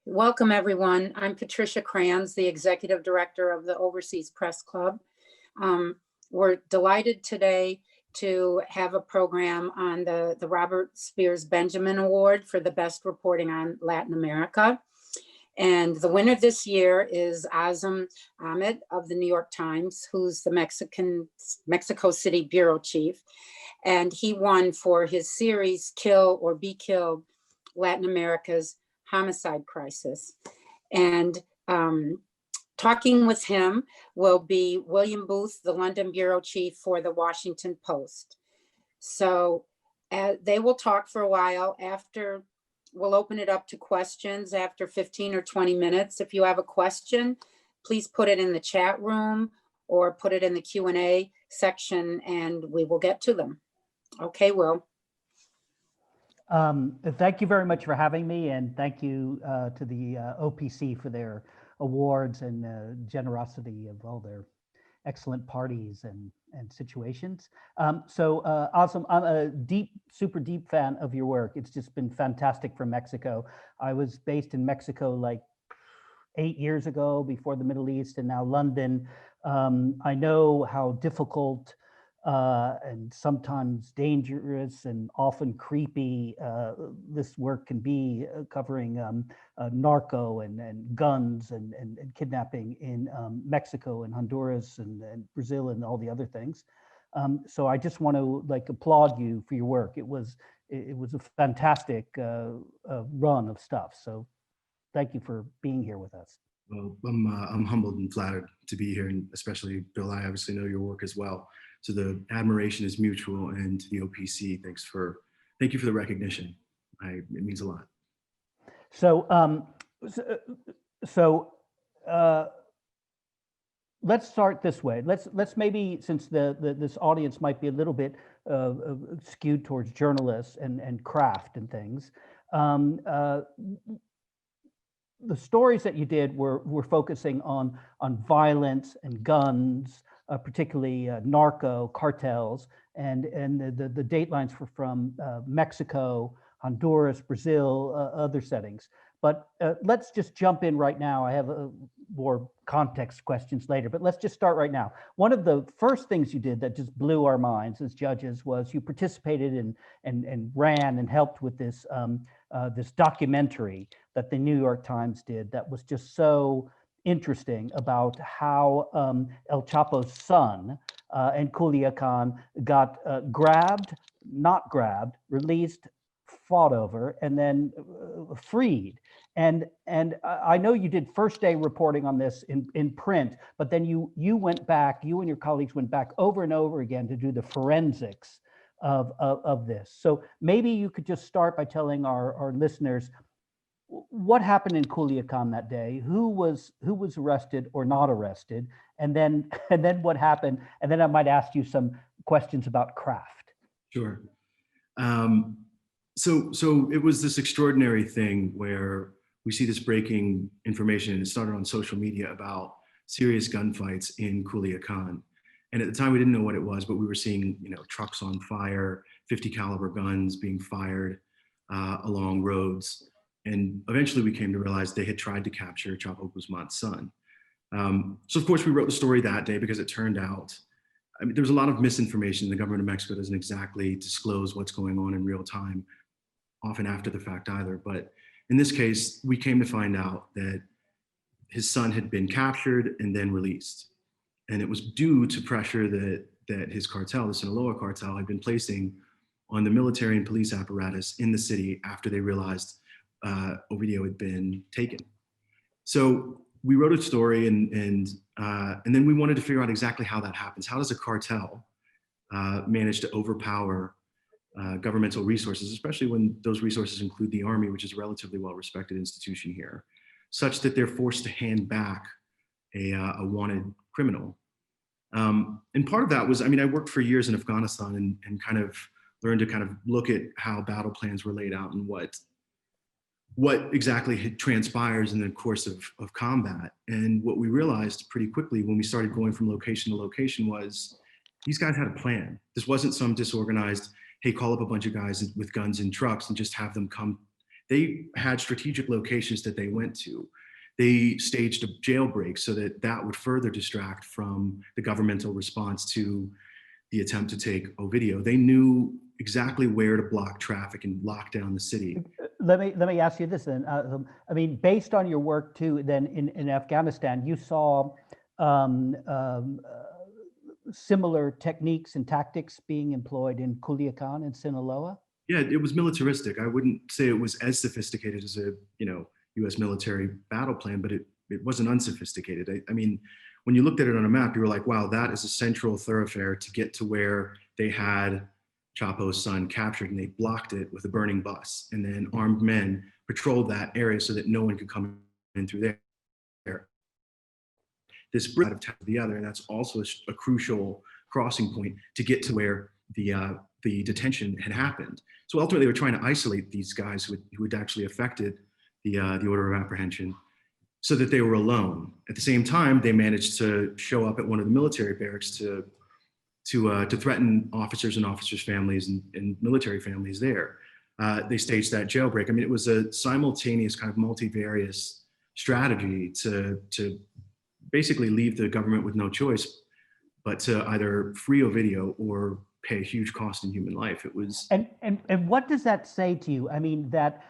Welcome, everyone. I'm Patricia Kranz, the Executive Director of the Overseas Press Club. We're delighted today to have a program on the Robert Spiers Benjamin Award for the best reporting on Latin America. And the winner this year is Azam Ahmed of the New York Times, who's the Mexico City Bureau Chief. And he won for his series, Kill or Be Killed, Latin America's Homicide Crisis. And talking with him will be William Booth, the London Bureau Chief for the Washington Post. So they will talk for a while. After, we'll open it up to questions after 15 or 20 minutes. If you have a question, please put it in the chat room or put it in the Q&A section and we will get to them. Okay, Will. Thank you very much for having me, and thank you to the OPC for their awards and generosity of all their excellent parties and situations. Awesome. I'm a super deep fan of your work. It's just been fantastic from Mexico. I was based in Mexico like 8 years ago before the Middle East, and now London. I know how difficult and sometimes dangerous and often creepy this work can be, covering narco and guns and kidnapping in Mexico and Honduras and Brazil and all the other things. So I just want to applaud you for your work. It was a fantastic run of stuff. So thank you for being here with us. Well, I'm humbled and flattered to be here, and especially Bill, I obviously know your work as well. So the admiration is mutual, and to the OPC, thank you for the recognition. It means a lot. So, let's start this way. Let's maybe, since this audience might be a little bit skewed towards journalists and craft and things. The stories that you did were focusing on violence and guns, particularly narco cartels, and the datelines were from Mexico, Honduras, Brazil, other settings. But let's just jump in right now. I have more context questions later, but let's just start right now. One of the first things you did that just blew our minds as judges was you participated in and ran and helped with this this documentary that the New York Times did that was just so interesting about how El Chapo's son and Culiacan got not grabbed, released, fought over, and then freed. And I know you did first day reporting on this in print, but then you went back, you and your colleagues went back over and over again to do the forensics of this. So maybe you could just start by telling our listeners what happened in Culiacan that day, who was arrested or not arrested, and then what happened, and then I might ask you some questions about craft. Sure. So it was this extraordinary thing where we see this breaking information, and it started on social media about serious gunfights in Culiacan. And at the time we didn't know what it was, but we were seeing, trucks on fire, 50 caliber guns being fired along roads. And eventually we came to realize they had tried to capture Chapo Guzman's son. So of course we wrote the story that day because it turned out, there was a lot of misinformation. The government of Mexico doesn't exactly disclose what's going on in real time, often after the fact either. But in this case, we came to find out that his son had been captured and then released. And it was due to pressure that his cartel, the Sinaloa cartel, had been placing on the military and police apparatus in the city after they realized Ovidio had been taken. So we wrote a story and then we wanted to figure out exactly how that happens. How does a cartel manage to overpower governmental resources, especially when those resources include the army, which is a relatively well-respected institution here, such that they're forced to hand back a wanted criminal. And part of that was, I worked for years in Afghanistan and kind of learned to kind of look at how battle plans were laid out and what exactly transpires in the course of combat. And what we realized pretty quickly when we started going from location to location was these guys had a plan. This wasn't some disorganized, hey, call up a bunch of guys with guns and trucks and just have them come They had strategic locations that they went to. They staged a jailbreak so that that would further distract from the governmental response to the attempt to take Ovidio. They knew exactly where to block traffic and lock down the city. Let me ask you this then. I mean, based on your work too, then in Afghanistan, you saw similar techniques and tactics being employed in Culiacan and Sinaloa? Yeah, it was militaristic. I wouldn't say it was as sophisticated as a U.S. military battle plan, but it wasn't unsophisticated. I mean, when you looked at it on a map, you were like, wow, that is a central thoroughfare to get to where they had Chapo's son captured, and they blocked it with a burning bus. And then armed men patrolled that area so that no one could come in through there. This bridge out of town to the other, and that's also a crucial crossing point to get to where the detention had happened. So ultimately, they were trying to isolate these guys who had actually affected the order of apprehension, so that they were alone. At the same time, they managed to show up at one of the military barracks to threaten officers and officers' families and military families there. They staged that jailbreak. I mean, it was a simultaneous kind of multivarious strategy to basically leave the government with no choice but to either free Ovidio or pay a huge cost in human life. It was and what does that say to you? I mean, that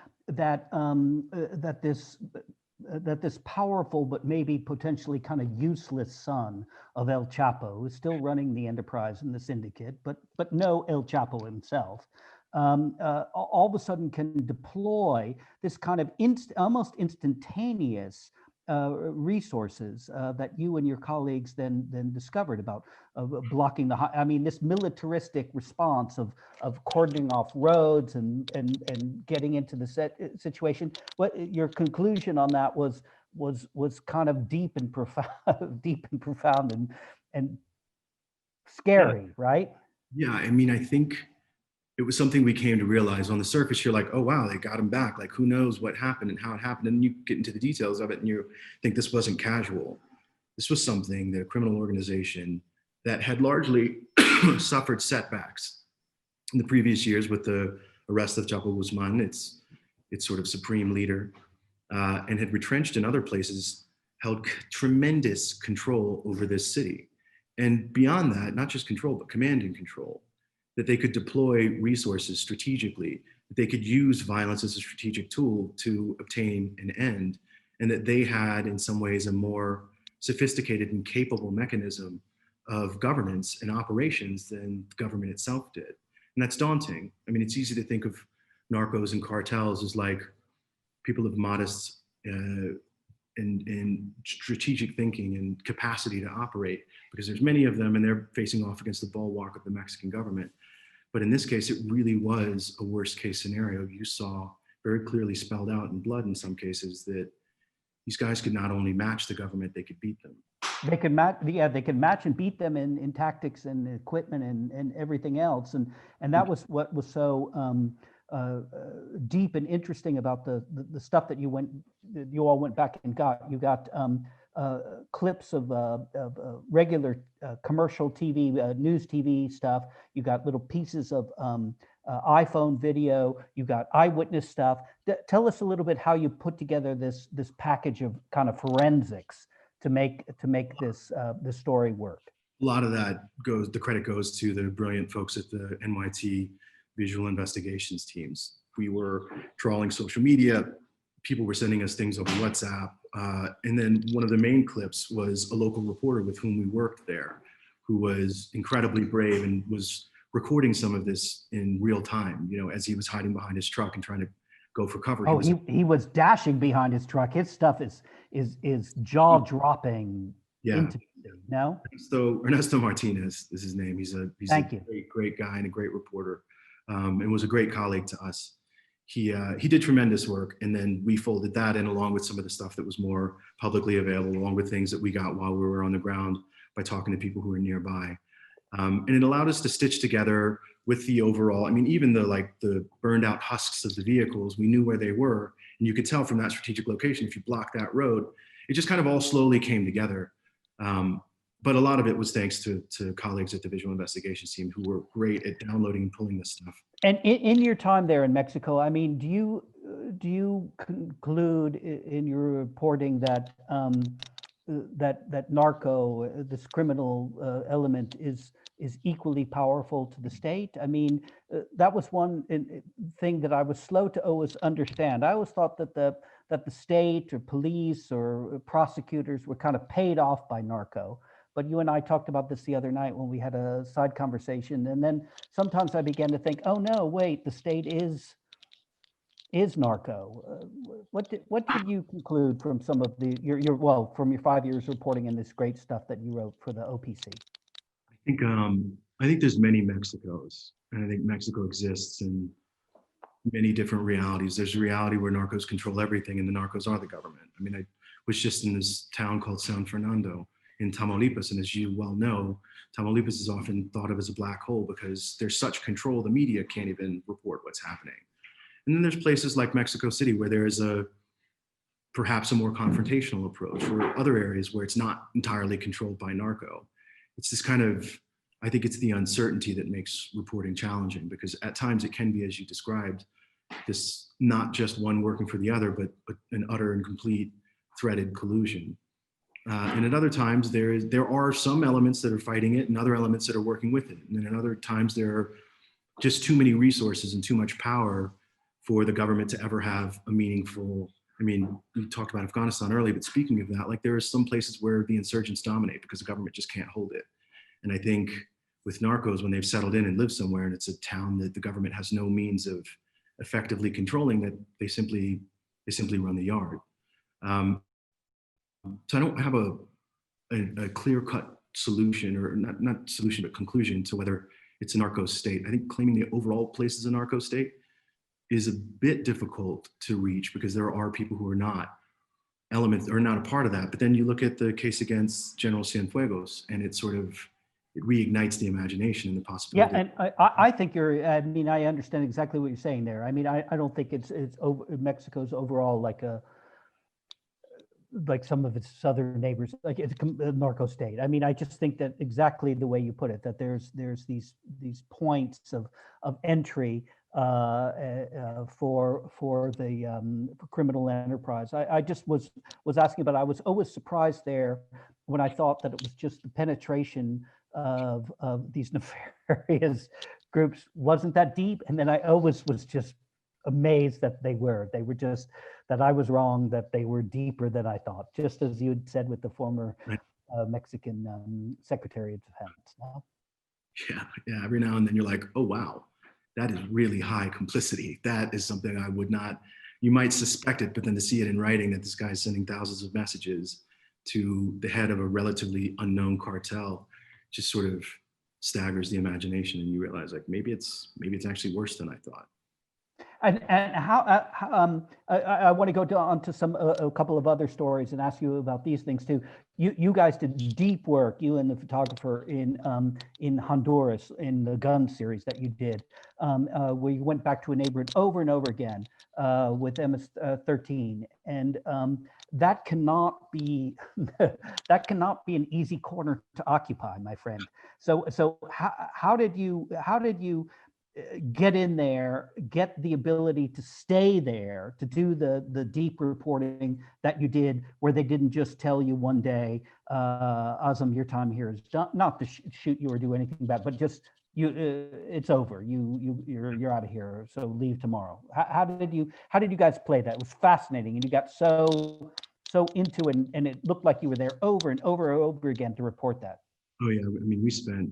this powerful but maybe potentially kind of useless son of El Chapo, who's still running the enterprise and the syndicate, but no El Chapo himself, all of a sudden can deploy this kind of almost instantaneous resources that you and your colleagues then discovered about blocking I mean, this militaristic response of cordoning off roads and getting into the situation. What your conclusion on that was kind of deep and profound and scary, right? Yeah, I mean, I think it was something we came to realize. On the surface, you're like, oh, wow, they got him back. Like, who knows what happened and how it happened? And you get into the details of it and you think this wasn't casual. This was something, the criminal organization that had largely suffered setbacks in the previous years with the arrest of Chapo Guzman, its sort of supreme leader, and had retrenched in other places, held tremendous control over this city. And beyond that, not just control, but command and control. That they could deploy resources strategically, that they could use violence as a strategic tool to obtain an end, and that they had, in some ways, a more sophisticated and capable mechanism of governance and operations than the government itself did. And that's daunting. I mean, it's easy to think of narcos and cartels as like people of modest and strategic thinking and capacity to operate, because there's many of them and they're facing off against the bulwark of the Mexican government. But in this case, it really was a worst case scenario. You saw very clearly spelled out in blood in some cases that these guys could not only match the government, they could beat them. They could match, yeah, they could match and beat them in tactics and equipment and everything else. And that was what was so deep and interesting about the stuff that you all went back and got. You got clips of regular commercial TV, news TV stuff. You got little pieces of iPhone video. You got eyewitness stuff. Tell us a little bit how you put together this package of kind of forensics to make this story work. A lot of that the credit goes to the brilliant folks at the NYT visual investigations teams. We were trawling social media. People were sending us things over WhatsApp. And then one of the main clips was a local reporter with whom we worked there, who was incredibly brave and was recording some of this in real time, as he was hiding behind his truck and trying to go for cover. Oh, he was dashing behind his truck. His stuff is jaw-dropping. Yeah. No? So Ernesto Martinez is his name. He's a great guy and a great reporter, and was a great colleague to us. He did tremendous work, and then we folded that in along with some of the stuff that was more publicly available, along with things that we got while we were on the ground by talking to people who were nearby. And it allowed us to stitch together with the overall, I mean, even the burned out husks of the vehicles, we knew where they were. And you could tell from that strategic location, if you block that road, it just kind of all slowly came together. but a lot of it was thanks to colleagues at the Visual Investigations team who were great at downloading and pulling this stuff. And in your time there in Mexico, I mean, do you conclude in your reporting that that narco, this criminal element, is equally powerful to the state? I mean, that was one thing that I was slow to always understand. I always thought that the state or police or prosecutors were kind of paid off by narco. But you and I talked about this the other night when we had a side conversation. And then sometimes I began to think, oh no, wait, the state is narco. What did you conclude from some of from your 5 years reporting in this great stuff that you wrote for the OPC? I think there's many Mexicos, and I think Mexico exists in many different realities. There's a reality where narcos control everything, and the narcos are the government. I mean, I was just in this town called San Fernando in Tamaulipas, and as you well know, Tamaulipas is often thought of as a black hole because there's such control, the media can't even report what's happening. And then there's places like Mexico City where there is perhaps a more confrontational approach, or other areas where it's not entirely controlled by narco. It's this kind of, I think it's the uncertainty that makes reporting challenging, because at times it can be, as you described, this not just one working for the other, but an utter and complete threaded collusion. And at other times, there are some elements that are fighting it and other elements that are working with it. And then at other times, there are just too many resources and too much power for the government to ever have a meaningful, I mean, we talked about Afghanistan earlier, but speaking of that, like there are some places where the insurgents dominate because the government just can't hold it. And I think with narcos, when they've settled in and live somewhere and it's a town that the government has no means of effectively controlling, that they simply run the yard. So I don't have a clear-cut solution, or not solution, but conclusion to whether it's a narco state. I think claiming the overall place is a narco state is a bit difficult to reach because there are people who are not elements or not a part of that. But then you look at the case against General Cienfuegos, and it reignites the imagination and the possibility. Yeah, and I think I mean, I understand exactly what you're saying there. I mean, I don't think it's Mexico's overall like some of its southern neighbors, like it's a narco state. I mean, I just think that exactly the way you put it, that there's these points of entry for the criminal enterprise. I just was asking, but I was always surprised there when I thought that it was just the penetration of these nefarious groups wasn't that deep, and then I always was just amazed that they were just, that I was wrong, that they were deeper than I thought, just as you had said with the former Mexican Secretary of Defense. No? Yeah. Every now and then you're like, oh, wow, that is really high complicity. That is something I would not, you might suspect it, but then to see it in writing that this guy is sending thousands of messages to the head of a relatively unknown cartel just sort of staggers the imagination, and you realize like maybe it's actually worse than I thought. And how I want to go on to a couple of other stories and ask you about these things too. You guys did deep work, you and the photographer in Honduras, in the gun series that you did, where you went back to a neighborhood over and over again with MS-13, and that cannot be an easy corner to occupy, my friend. So how did you get in there, get the ability to stay there, to do the deep reporting that you did, where they didn't just tell you one day, Azam, your time here is done, not to shoot you or do anything bad, but just it's over. You're out of here. So leave tomorrow. How did you guys play that? It was fascinating, and you got so into it, and it looked like you were there over and over and over again to report that. Oh yeah, I mean, we spent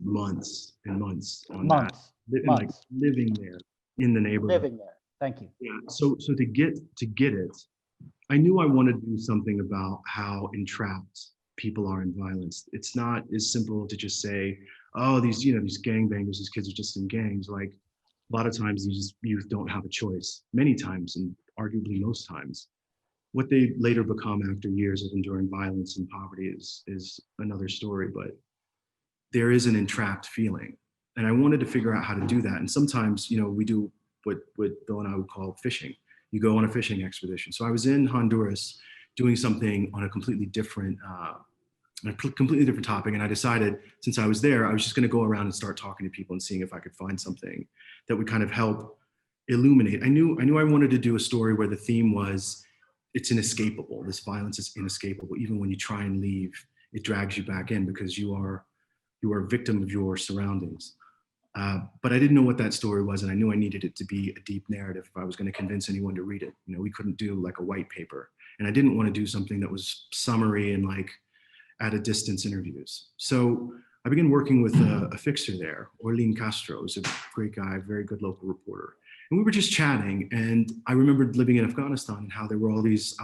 months and months on months. Like living there in the neighborhood. Living there. Thank you. Yeah. So to get it, I knew I wanted to do something about how entrapped people are in violence. It's not as simple to just say, oh, these gangbangers, these kids are just in gangs. Like a lot of times these youth don't have a choice. Many times, and arguably most times, what they later become after years of enduring violence and poverty is another story. But there is an entrapped feeling. And I wanted to figure out how to do that. And sometimes, we do what Bill and I would call fishing. You go on a fishing expedition. So I was in Honduras doing something on a completely different a completely different topic. And I decided, since I was there, I was just going to go around and start talking to people and seeing if I could find something that would kind of help illuminate. I knew I wanted to do a story where the theme was, it's inescapable. This violence is inescapable. Even when you try and leave, it drags you back in because you are a victim of your surroundings. But I didn't know what that story was, and I knew I needed it to be a deep narrative if I was going to convince anyone to read it. You know, we couldn't do like a white paper, and I didn't want to do something that was summary and like at a distance interviews. So I began working with a fixer there, Orlin Castro, who's a great guy, very good local reporter. And we were just chatting, and I remembered living in Afghanistan and how there were all these,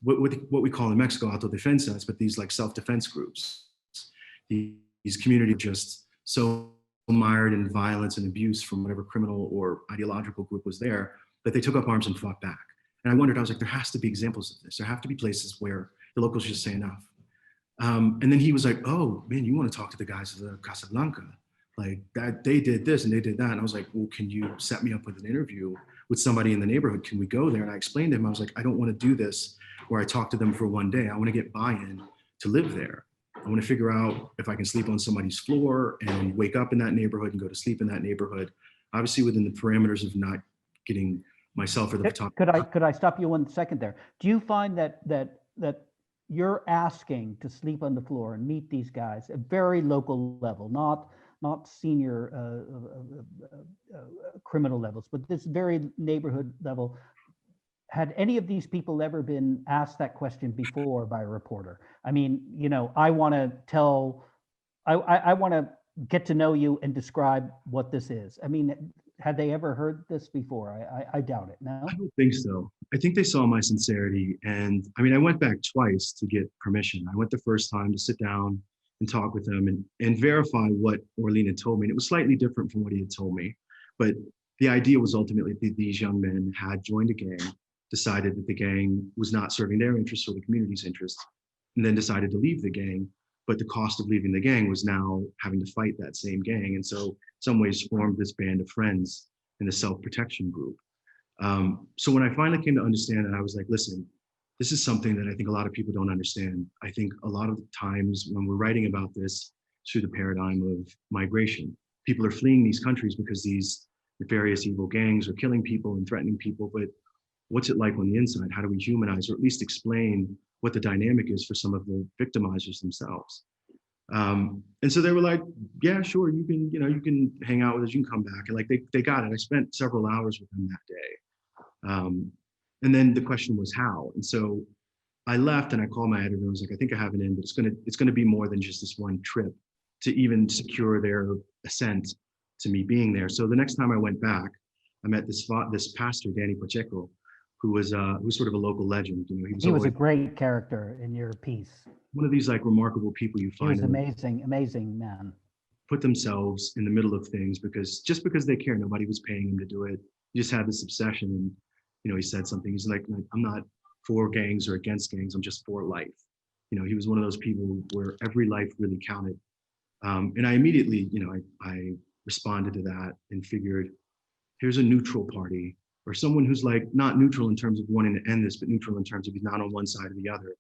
what we call in Mexico, autodefensas, but these like self-defense groups. These communities just so mired in violence and abuse from whatever criminal or ideological group was there, that they took up arms and fought back. And I wondered, I was like, there has to be examples of this. There have to be places where the locals just say enough. And then he was like, oh man, you want to talk to the guys of the Casablanca? Like that, they did this and they did that. And I was like, well, can you set me up with an interview with somebody in the neighborhood? Can we go there? And I explained to him, I was like, I don't want to do this where I talk to them for one day. I want to get buy-in to live there. I want to figure out if I can sleep on somebody's floor and wake up in that neighborhood and go to sleep in that neighborhood, obviously within the parameters of not getting myself or the photographer. Could I stop you 1 second there? Do you find that you're asking to sleep on the floor and meet these guys at very local level, not senior criminal levels, but this very neighborhood level? Had any of these people ever been asked that question before by a reporter? I mean, you know, I want to get to know you and describe what this is. I mean, had they ever heard this before? I doubt it. No? I don't think so. I think they saw my sincerity. And I mean, I went back twice to get permission. I went the first time to sit down and talk with them and verify what Orlin had told me. And it was slightly different from what he had told me. But the idea was ultimately that these young men had joined a gang, decided that the gang was not serving their interests or the community's interests, and then decided to leave the gang. But the cost of leaving the gang was now having to fight that same gang. And so in some ways formed this band of friends in the self-protection group. So when I finally came to understand that, I was like, listen, this is something that I think a lot of people don't understand. I think a lot of the times when we're writing about this through the paradigm of migration, people are fleeing these countries because these nefarious evil gangs are killing people and threatening people. But what's it like on the inside? How do we humanize or at least explain what the dynamic is for some of the victimizers themselves? And so they were like, yeah, sure, you can hang out with us, you can come back. And like, they got it. I spent several hours with them that day. And then the question was how. And so I left and I called my editor and I was like, I think I have an in, but it's gonna be more than just this one trip to even secure their assent to me being there. So the next time I went back, I met this pastor, Danny Pacheco, who was sort of a local legend. You know, he was a great character in your piece. One of these like remarkable people you find. He was amazing man. Put themselves in the middle of things because they care. Nobody was paying him to do it. He just had this obsession. And, you know, he said something. He's like, I'm not for gangs or against gangs. I'm just for life. You know, he was one of those people where every life really counted. And I immediately, you know, I responded to that and figured, here's a neutral party, or someone who's like not neutral in terms of wanting to end this, but neutral in terms of he's not on one side or the other.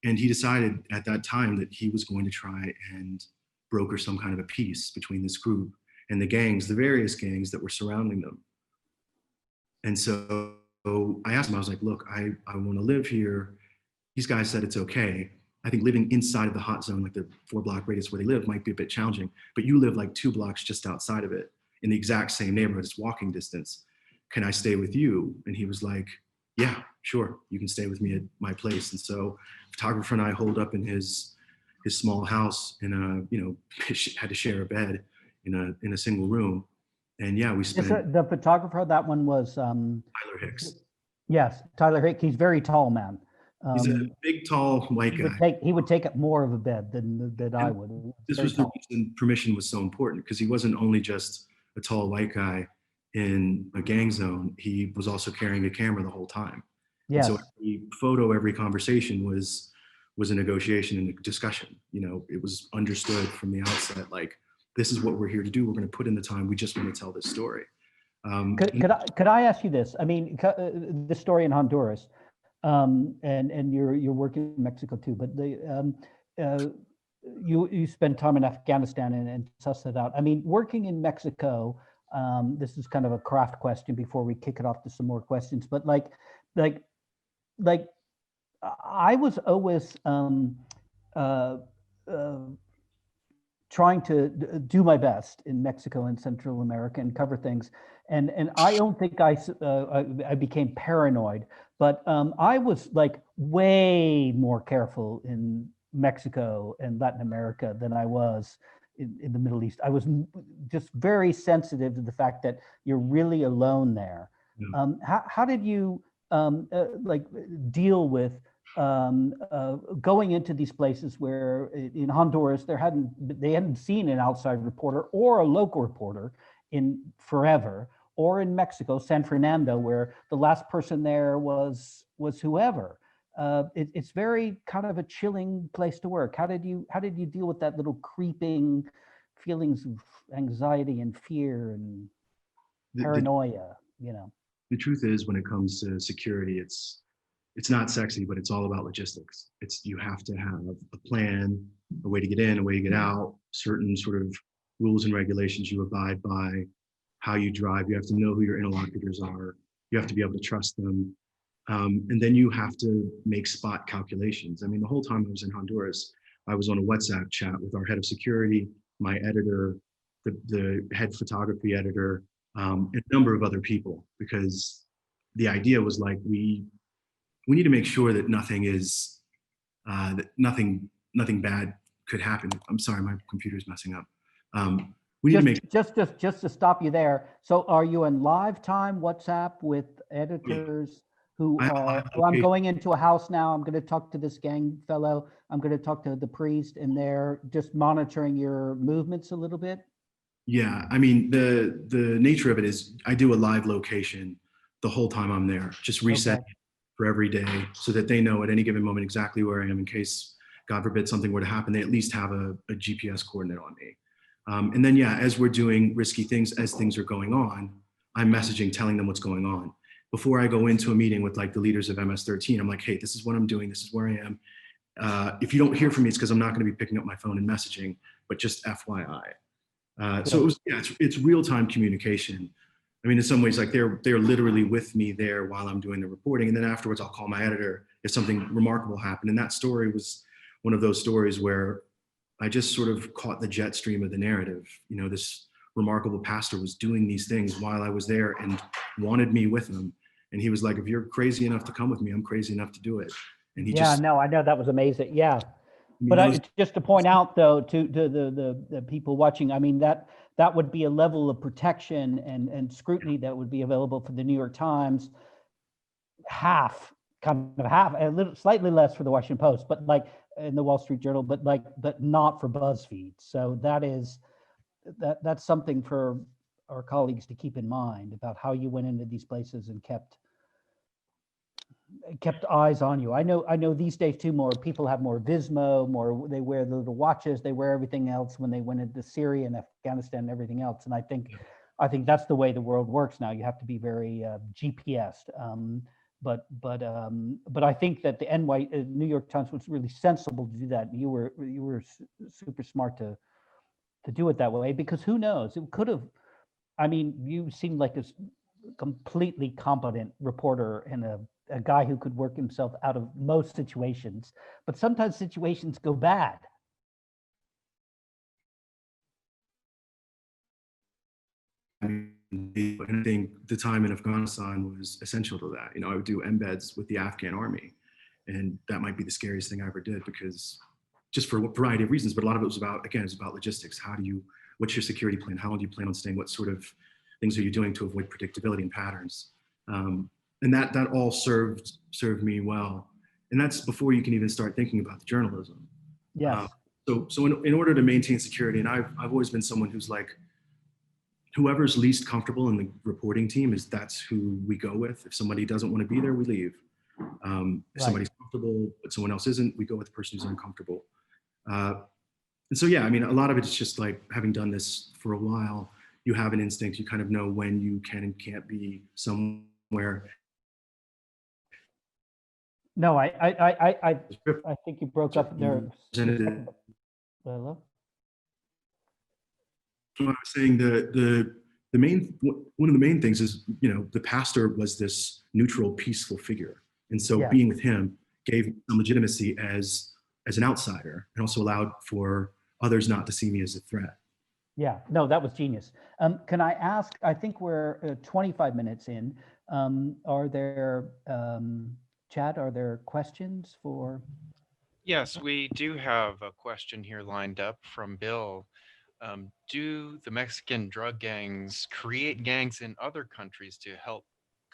And he decided at that time that he was going to try and broker some kind of a peace between this group and the gangs, the various gangs that were surrounding them. And so I asked him, I was like, look, I want to live here. These guys said it's okay. I think living inside of the hot zone, like the 4-block radius where they live, might be a bit challenging, but you live like 2 blocks just outside of it in the exact same neighborhood, it's walking distance. Can I stay with you? And he was like, yeah, sure, you can stay with me at my place. And so photographer and I holed up in his small house in a, you know, had to share a bed in a single room. And yeah, we spent. The photographer, that one was Tyler Hicks. Yes, Tyler Hicks. He's a very tall man. He's a big, tall white guy. He would take up more of a bed than I would. This was the reason permission was so important, because he wasn't only just a tall white guy in a gang zone, he was also carrying a camera the whole time. Yes. And so every photo, every conversation was a negotiation and a discussion. You know, it was understood from the outset, like, this is what we're here to do. We're going to put in the time. We just want to tell this story. Could I ask you this? I mean, the story in Honduras, and you're working in Mexico too, but you spent time in Afghanistan and sussed it out. I mean, working in Mexico, this is kind of a craft question before we kick it off to some more questions, but like I was always trying to do my best in Mexico and Central America and cover things. And I don't think I became paranoid, but I was like way more careful in Mexico and Latin America than I was in the Middle East. I was just very sensitive to the fact that you're really alone there. Yeah. How did you like deal with going into these places where in Honduras they hadn't seen an outside reporter or a local reporter in forever, or in Mexico, San Fernando, where the last person there was whoever. It's very kind of a chilling place to work. How did you deal with that little creeping feelings of anxiety and fear and paranoia? The truth is, when it comes to security, it's not sexy, but it's all about logistics. You have to have a plan, a way to get in, a way to get out, certain sort of rules and regulations you abide by, how you drive. You have to know who your interlocutors are. You have to be able to trust them. And then you have to make spot calculations. I mean, the whole time I was in Honduras, I was on a WhatsApp chat with our head of security, my editor, the head photography editor, and a number of other people, because the idea was like, we need to make sure that nothing bad could happen. I'm sorry, my computer's messing up. We need to make just to stop you there. So are you in live time WhatsApp with editors who are, I'm going into a house now, I'm going to talk to this gang fellow, I'm going to talk to the priest, and they're just monitoring your movements a little bit? Yeah, I mean, the nature of it is I do a live location the whole time I'm there, just reset for every day so that they know at any given moment exactly where I am in case, God forbid, something were to happen. They at least have a GPS coordinate on me. And then, yeah, as we're doing risky things, as things are going on, I'm messaging, telling them what's going on. Before I go into a meeting with like the leaders of MS-13, I'm like, hey, this is what I'm doing. This is where I am. If you don't hear from me, it's because I'm not going to be picking up my phone and messaging, but just FYI. So it was, yeah, it's real-time communication. I mean, in some ways, like they're literally with me there while I'm doing the reporting. And then afterwards, I'll call my editor if something remarkable happened. And that story was one of those stories where I just sort of caught the jet stream of the narrative. You know, this remarkable pastor was doing these things while I was there and wanted me with him. And he was like, if you're crazy enough to come with me, I'm crazy enough to do it. And he I know that was amazing. Yeah. But just to point out, though, to the people watching, I mean, that would be a level of protection and scrutiny that would be available for the New York Times, half, a little slightly less for the Washington Post, but like in the Wall Street Journal, but not for BuzzFeed. So that's something for our colleagues to keep in mind about how you went into these places and kept eyes on you. I know these days too, more people have more Vismo, they wear the little watches, they wear everything else when they went into Syria and Afghanistan and everything else. And I think that's the way the world works now. You have to be very GPSed. But I think that the New York Times was really sensible to do that. You were super smart to do it that way, because who knows? It could have. I mean, you seemed like a completely competent reporter and a guy who could work himself out of most situations, but sometimes situations go bad. And I think the time in Afghanistan was essential to that. You know, I would do embeds with the Afghan army, and that might be the scariest thing I ever did, because just for a variety of reasons, but a lot of it was about, again, it's about logistics. What's your security plan? How long do you plan on staying? What sort of things are you doing to avoid predictability and patterns? And that all served me well. And that's before you can even start thinking about the journalism. Yes. So in order to maintain security, and I've always been someone who's like, whoever's least comfortable in the reporting team that's who we go with. If somebody doesn't want to be there, we leave. If somebody's comfortable, but someone else isn't, we go with the person who's uncomfortable. And so, yeah, I mean, a lot of it is just like, having done this for a while, you have an instinct, you kind of know when you can and can't be somewhere. No, I think you broke up there. Hello? I was saying the main one of the main things is, you know, the pastor was this neutral, peaceful figure, and so Yeah. being with him gave me some legitimacy as an outsider, and also allowed for others not to see me as a threat. Yeah, no, that was genius. Can I ask, I think we're 25 minutes in. Are there, Chad, are there questions for? Yes, we do have a question here lined up from Bill. Do the Mexican drug gangs create gangs in other countries to help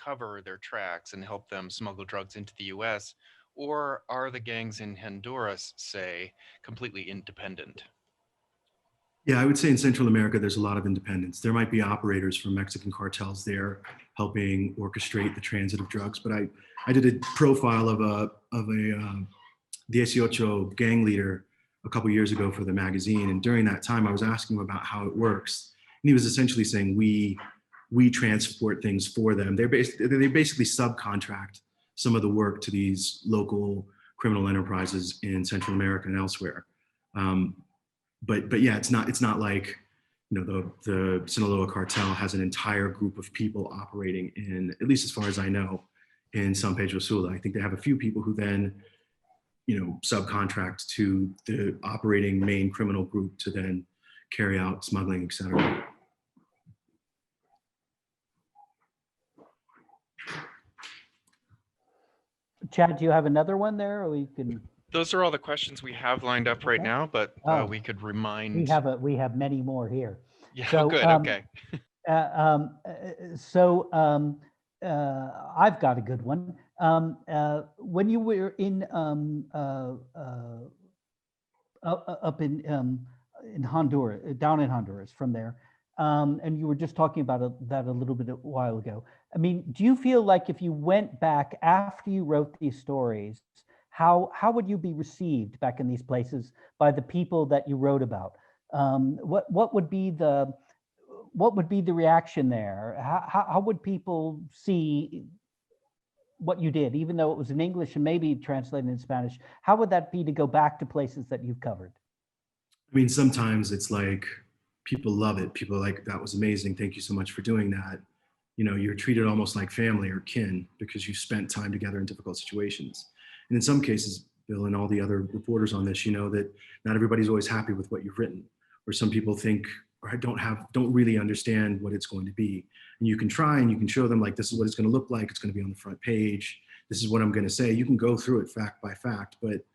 cover their tracks and help them smuggle drugs into the US? Or are the gangs in Honduras, say, completely independent? Yeah, I would say in Central America, there's a lot of independence. There might be operators from Mexican cartels there helping orchestrate the transit of drugs. But I did a profile of a 18 gang leader a couple years ago for the magazine. And during that time, I was asking him about how it works. And he was essentially saying, we transport things for them. They basically subcontract some of the work to these local criminal enterprises in Central America and elsewhere. But yeah, it's not like, you know, the Sinaloa cartel has an entire group of people operating in, at least as far as I know, in San Pedro Sula. I think they have a few people who then, you know, subcontract to the operating main criminal group to then carry out smuggling, et cetera. Chad, do you have another one there, or we can? Those are all the questions we have lined up right Okay. now, but Oh. we could remind. We have many more here. Yeah, So, good, okay. I've got a good one. When you were in up in Honduras, down in Honduras, from there, and you were just talking about that a little bit a while ago. I mean, do you feel like if you went back after you wrote these stories, how would you be received back in these places by the people that you wrote about? What would be the reaction there? How would people see what you did, even though it was in English and maybe translated in Spanish? How would that be to go back to places that you've covered? I mean, sometimes it's like people love it. People are like, that was amazing. Thank you so much for doing that. You know, you're treated almost like family or kin because you spent time together in difficult situations. And in some cases, Bill and all the other reporters on this, you know that not everybody's always happy with what you've written, or some people think or don't really understand what it's going to be. And you can try and you can show them, like, this is what it's going to look like. It's going to be on the front page. This is what I'm going to say. You can go through it fact by fact, but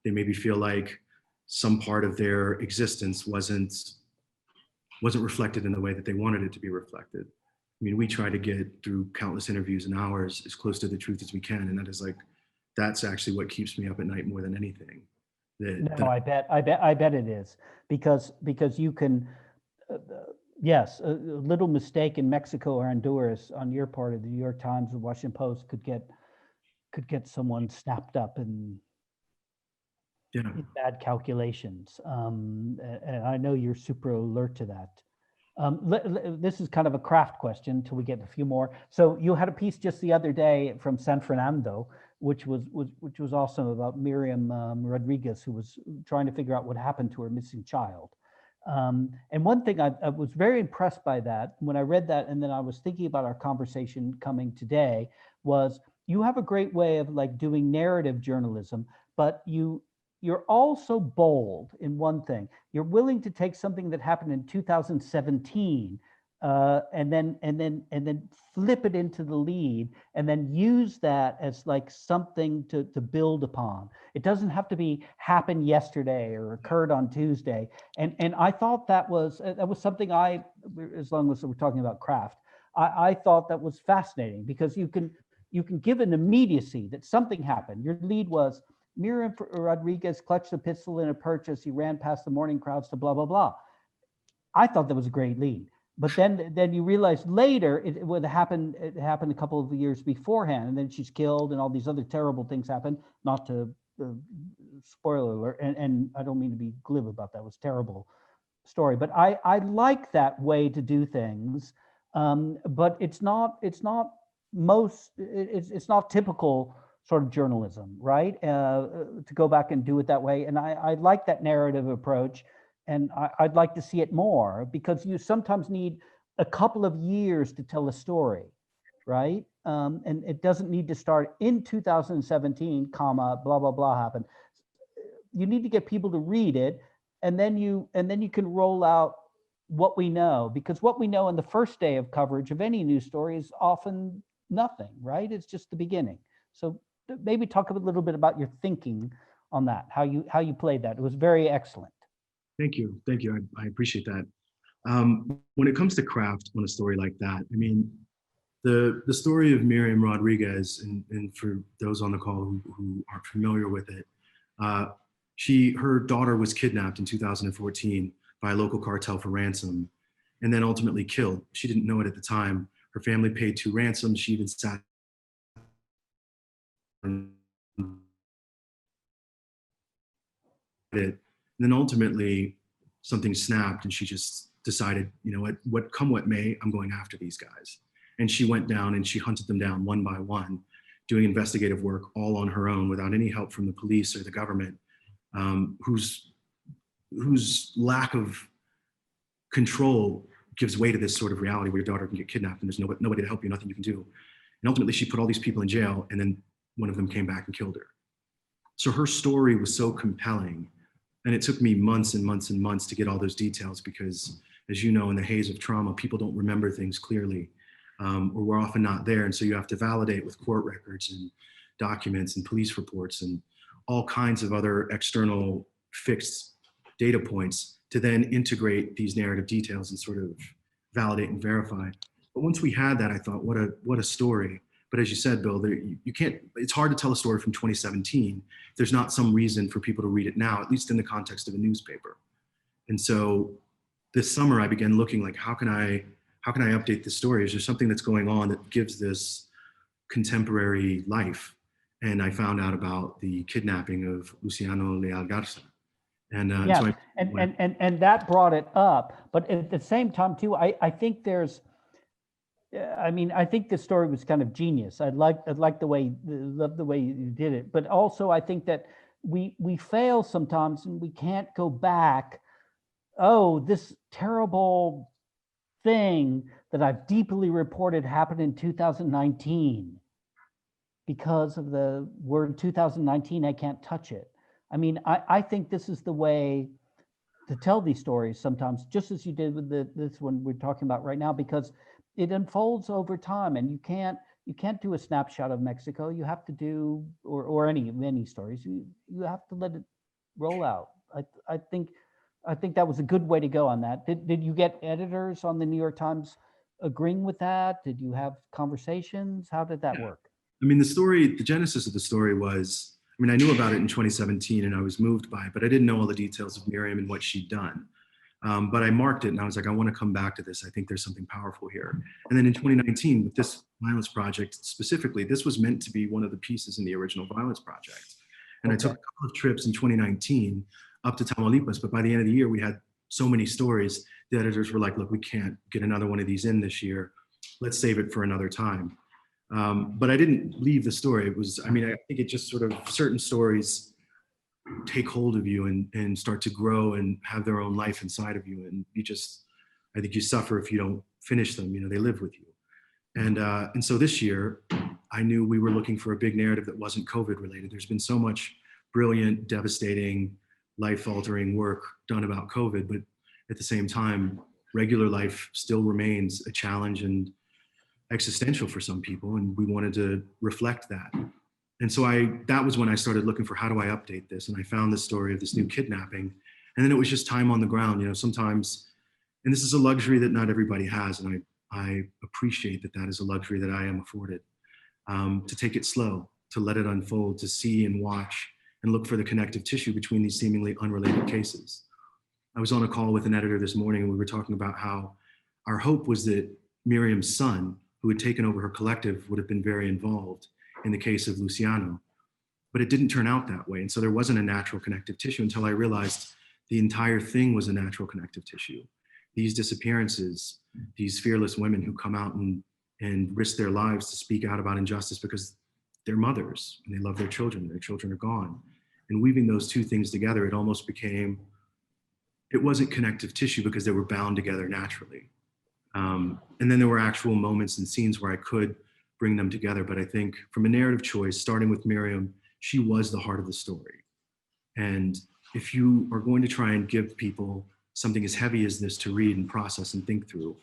they maybe feel like some part of their existence wasn't reflected in the way that they wanted it to be reflected. I mean, we try to get through countless interviews and hours as close to the truth as we can. And that is like, that's actually what keeps me up at night more than anything. I bet it is, because you can, yes, a little mistake in Mexico or Honduras on your part of the New York Times or Washington Post could get someone snapped up in bad calculations. And I know you're super alert to that. This is kind of a craft question until we get a few more. So you had a piece just the other day from San Fernando, which was awesome, about Miriam Rodriguez, who was trying to figure out what happened to her missing child. And one thing I was very impressed by that when I read that, and then I was thinking about our conversation coming today, was you have a great way of like doing narrative journalism, but you're also bold in one thing. You're willing to take something that happened in 2017 and then flip it into the lead, and then use that as like something to build upon. It doesn't have to be happened yesterday or occurred on Tuesday. And I thought that was something as long as we're talking about craft, I thought that was fascinating, because you can give an immediacy that something happened. Your lead was Miriam Rodriguez clutched a pistol in a purse as he ran past the morning crowds to blah, blah, blah. I thought that was a great lead. But then you realize later it happened a couple of years beforehand, and then she's killed and all these other terrible things happen. Not to spoiler alert, and I don't mean to be glib about that. It was a terrible story, but I like that way to do things. But it's not typical sort of journalism, right? To go back and do it that way. And I like that narrative approach, and I'd like to see it more, because you sometimes need a couple of years to tell a story, right? And it doesn't need to start in 2017, comma, blah, blah, blah happened. You need to get people to read it, and then you can roll out what we know, because what we know in the first day of coverage of any news story is often nothing, right? It's just the beginning. So maybe talk a little bit about your thinking on that, how you played that. It was very excellent. Thank you. I appreciate that. When it comes to craft on a story like that, I mean, the story of Miriam Rodriguez, and for those on the call who aren't familiar with it, her daughter was kidnapped in 2014 by a local cartel for ransom, and then ultimately killed. She didn't know it at the time. Her family paid 2 ransoms. She even sat it. And then ultimately something snapped, and she just decided, you know what, come what may, I'm going after these guys. And she went down and she hunted them down one by one, doing investigative work all on her own without any help from the police or the government, whose lack of control gives way to this sort of reality where your daughter can get kidnapped and there's nobody to help you, nothing you can do. And ultimately she put all these people in jail, and then one of them came back and killed her. So her story was so compelling, and it took me months and months and months to get all those details, because as you know, in the haze of trauma, people don't remember things clearly, or we're often not there. And so you have to validate with court records and documents and police reports and all kinds of other external fixed data points to then integrate these narrative details and sort of validate and verify. But once we had that, I thought, what a story. But as you said, Bill, you can't, it's hard to tell a story from 2017 if there's not some reason for people to read it now, at least in the context of a newspaper. And so this summer I began looking like, how can I update this story? Is there something that's going on that gives this contemporary life? And I found out about the kidnapping of Luciano Leal Garza. And yeah, so and that brought it up. But at the same time too, I think there's, I mean, I think the story was kind of genius. I like the way, love the way you did it. But also I think that we fail sometimes, and we can't go back. Oh, this terrible thing that I've deeply reported happened in 2019. Because of the word 2019, I can't touch it. I mean, I think this is the way to tell these stories sometimes, just as you did with this one we're talking about right now, because it unfolds over time, and you can't do a snapshot of Mexico. You have to do, or any stories, you have to let it roll out. I think that was a good way to go on that. Did you get editors on the New York Times agreeing with that? Did you have conversations? How did that work? I mean, the genesis of the story was, I mean, I knew about it in 2017 and I was moved by it, but I didn't know all the details of Miriam and what she'd done. But I marked it and I was like, I want to come back to this. I think there's something powerful here. And then in 2019, with this Violence Project specifically, this was meant to be one of the pieces in the original Violence Project. And I took a couple of trips in 2019 up to Tamaulipas, but by the end of the year, we had so many stories. The editors were like, look, we can't get another one of these in this year. Let's save it for another time. But I didn't leave the story. It was, I mean, I think it just sort of, certain stories take hold of you and start to grow and have their own life inside of you. And you just, I think you suffer if you don't finish them, you know, they live with you. And so this year, I knew we were looking for a big narrative that wasn't COVID related. There's been so much brilliant, devastating, life-altering work done about COVID, but at the same time, regular life still remains a challenge and existential for some people, and we wanted to reflect that. And so that was when I started looking for, how do I update this? And I found this story of this new kidnapping. And then it was just time on the ground, you know, sometimes, and this is a luxury that not everybody has, and I appreciate that is a luxury that I am afforded, to take it slow, to let it unfold, to see and watch and look for the connective tissue between these seemingly unrelated cases. I was on a call with an editor this morning, and we were talking about how our hope was that Miriam's son, who had taken over her collective, would have been very involved in the case of Luciano, but it didn't turn out that way. And so there wasn't a natural connective tissue until I realized the entire thing was a natural connective tissue. These disappearances, these fearless women who come out and risk their lives to speak out about injustice because their mothers and they love their children are gone. And weaving those two things together, it almost became, it wasn't connective tissue because they were bound together naturally. And then there were actual moments and scenes where I could bring them together. But I think from a narrative choice, starting with Miriam, she was the heart of the story. And if you are going to try and give people something as heavy as this to read and process and think through,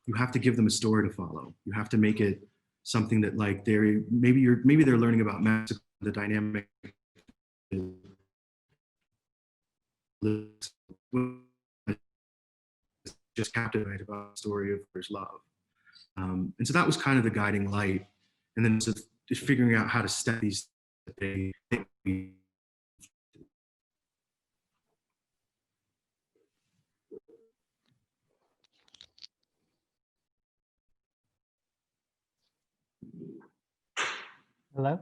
you have to give them a story to follow. You have to make it something that like maybe they're learning about Mexico, the dynamic just captivated about the story of there's love. And so that was kind of the guiding light. And then just figuring out how to step these things. Hello?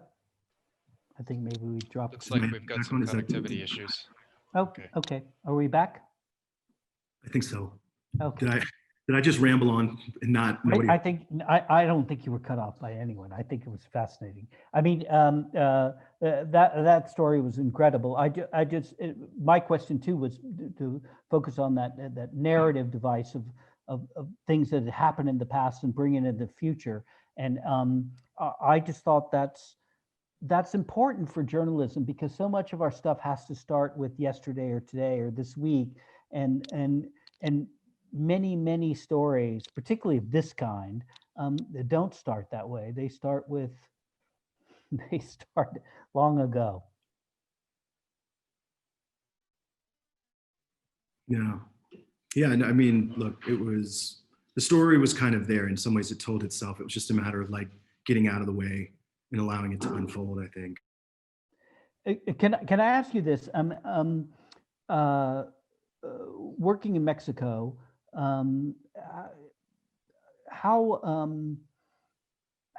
I think maybe we dropped. Looks like we've got some connectivity issues. Oh, okay. Are we back? I think so. Okay. Did I just ramble on and not nobody? I don't think you were cut off by anyone. I think it was fascinating. I mean, that story was incredible. My question too was to focus on that narrative device of things that had happened in the past and bring it into the future. And I just thought that's important for journalism, because so much of our stuff has to start with yesterday or today or this week, and many stories, particularly of this kind, they don't start that way. They start long ago. Yeah. And I mean, look, the story was kind of there. In some ways it told itself. It was just a matter of like getting out of the way and allowing it to unfold, I think. Can I ask you this? Working in Mexico, how